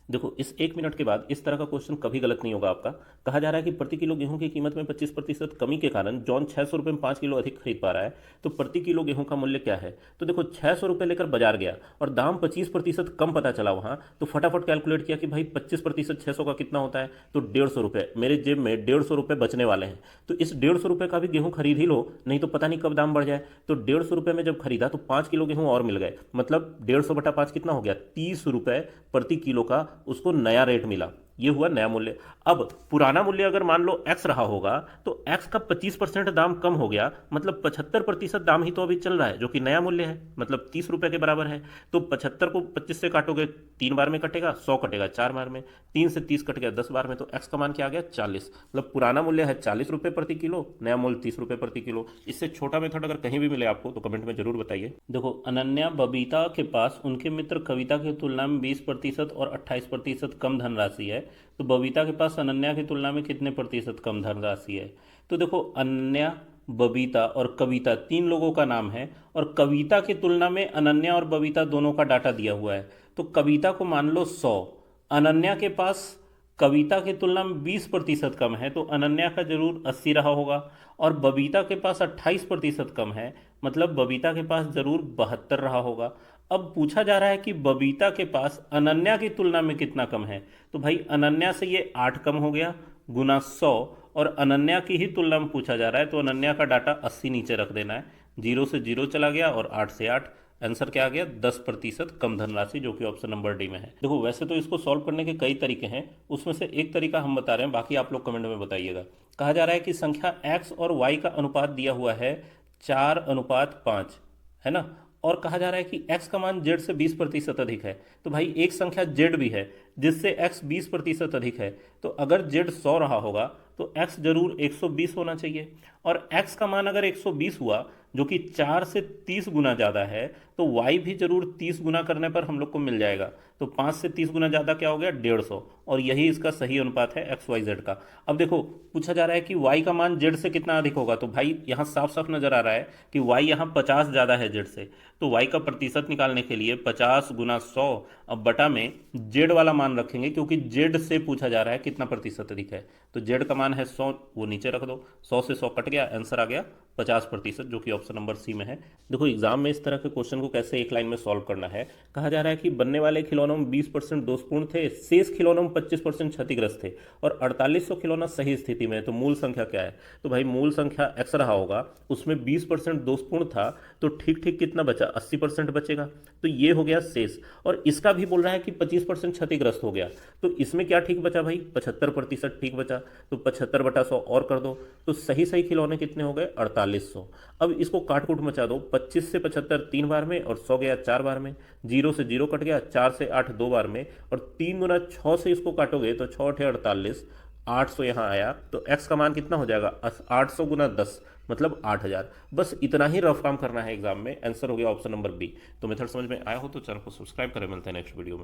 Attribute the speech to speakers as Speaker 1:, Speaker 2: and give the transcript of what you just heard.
Speaker 1: देखो इस 1 मिनट के बाद इस तरह का क्वेश्चन कभी गलत नहीं होगा आपका। कहा जा रहा है कि प्रति किलो गेहूं की कीमत में 25% कमी के कारण जॉन 600 रुपये में 5 किलो अधिक खरीद पा रहा है, तो प्रति किलो गेहूं का मूल्य क्या है। तो देखो 600 रुपये लेकर बाजार गया और दाम 25% कम पता चला वहां, तो फटाफट कैलकुलेट किया कि भाई 25% 600 का कितना होता है, तो 150 रुपये। मेरे जेब में 150 रुपये बचने वाले हैं, तो इस 150 रुपये का भी गेहूं खरीद ही लो, नहीं तो पता नहीं कब दाम बढ़ जाए। तो 150 रुपये में जब खरीदा तो 5 किलो गेहूं और मिल गए, मतलब 150/5 कितना हो गया, 30 रुपये प्रति किलो का उसको नया रेट मिला। ये हुआ नया मूल्य। अब पुराना मूल्य अगर मान लो एक्स रहा होगा, तो एक्स का 25% दाम कम हो गया, मतलब 75% दाम ही तो अभी चल रहा है, जो कि नया मूल्य है, मतलब 30 रुपये के बराबर है। तो 75 को 25 से काटोगे 3 बार में कटेगा, 100 कटेगा 4 बार में, 3 से 30 कट गया 10 बार में, तो एक्स का मान क्या आ गया 40। मतलब पुराना मूल्य है 40 रुपये प्रति किलो, नया मूल्य 30 रुपये प्रति किलो। इससे छोटा मेथड अगर कहीं भी मिले आपको तो कमेंट में जरूर बताइए। देखो अनन्या बबीता के पास उनके मित्र कविता की तुलना में 20% और 28% कम धनराशि है, तो बबीता के पास अनन्या की तुलना में कितने प्रतिशत कम धनराशि है। तो देखो अनन्या, बबीता और कविता 3 लोगों का नाम है, और कविता की तुलना में अनन्या और बबीता दोनों का डाटा दिया हुआ है। तो कविता को मान लो 100, अनन्या के पास कविता की तुलना में 20% कम है, तो अनन्या का जरूर 80 रहा होगा। और बबीता के पास 28% कम है, मतलब बबीता के पास जरूर 72 रहा होगा। अब पूछा जा रहा है कि बबीता के पास अनन्या की तुलना में कितना कम है, तो भाई अनन्या से ये 8 कम हो गया गुना 100, और अनन्या की ही तुलना में पूछा जा रहा है, तो अनन्या का डाटा 80 नीचे रख देना है, 0 से 0 चला गया और 8 से 8, आंसर क्या आ गया 10% कम धनराशि, जो कि ऑप्शन नंबर डी में है। देखो वैसे तो इसको सॉल्व करने के कई तरीके हैं, उसमें से एक तरीका हम बता रहे हैं, बाकी आप लोग कमेंट में बताइएगा। कहा जा रहा है कि संख्या x और y का अनुपात दिया हुआ है 4:5, है ना, और कहा जा रहा है कि x का मान z से 20% अधिक है। तो भाई एक संख्या z भी है जिससे x 20% अधिक है, तो अगर z 100 रहा होगा तो x जरूर 120 होना चाहिए, और x का मान अगर 120 हुआ, जो कि 4 से 30 गुना ज़्यादा है, तो y भी जरूर 30 गुना करने पर हम लोग को मिल जाएगा। तो 5 से 30 गुना ज़्यादा क्या हो गया 150, और यही इसका सही अनुपात है एक्स वाई जेड का। अब देखो पूछा जा रहा है कि y का मान z से कितना अधिक होगा, तो भाई यहाँ साफ साफ नजर आ रहा है कि y यहाँ 50 ज़्यादा है z से, तो y का प्रतिशत निकालने के लिए 50 गुना 100 अब बटा में z वाला मान रखेंगे, क्योंकि z से पूछा जा रहा है कितना प्रतिशत अधिक है। तो z का मान है 100, वो नीचे रख दो, 100 से 100 कट गया, आंसर आ गया 50%, जो कि ऑप्शन नंबर सी में है। देखो एग्जाम में इस तरह के क्वेश्चन को कैसे एक लाइन में सॉल्व करना है। कहा जा रहा है कि बनने वाले खिलौनों में 20% दोषपूर्ण थे, शेष खिलौनों में 25% क्षतिग्रस्त थे, और 4800 खिलौना सही स्थिति में है, तो मूल संख्या क्या है। तो भाई मूल संख्या एक्स रहा होगा, उसमें 20% दोषपूर्ण था, तो ठीक ठीक कितना बचा 80% बचेगा, तो ये हो गया शेष। और इसका भी बोल रहा है कि 25% क्षतिग्रस्त हो गया, तो इसमें क्या ठीक बचा भाई 75% ठीक बचा, तो 75/100 और कर दो, तो सही सही खिलौने कितने हो गए 4800। अब इसको काट कूट मचा दो, 25 से 75 3 बार में, और 100 गया 4 बार में, 0 से 0 कट गया, 4 से 8 2 बार में, और 3 गुना 6 से इसको काटोगे तो 6 8 48, 800 यहाँ आया, तो x का मान कितना हो जाएगा 800 गुना 10, मतलब 8000। बस इतना ही रफ काम करना है एग्जाम में, आंसर हो गया ऑप्शन नंबर बी। तो मेथड समझ में आया हो तो चैनल को सब्सक्राइब करें, मिलते हैं नेक्स्ट वीडियो में।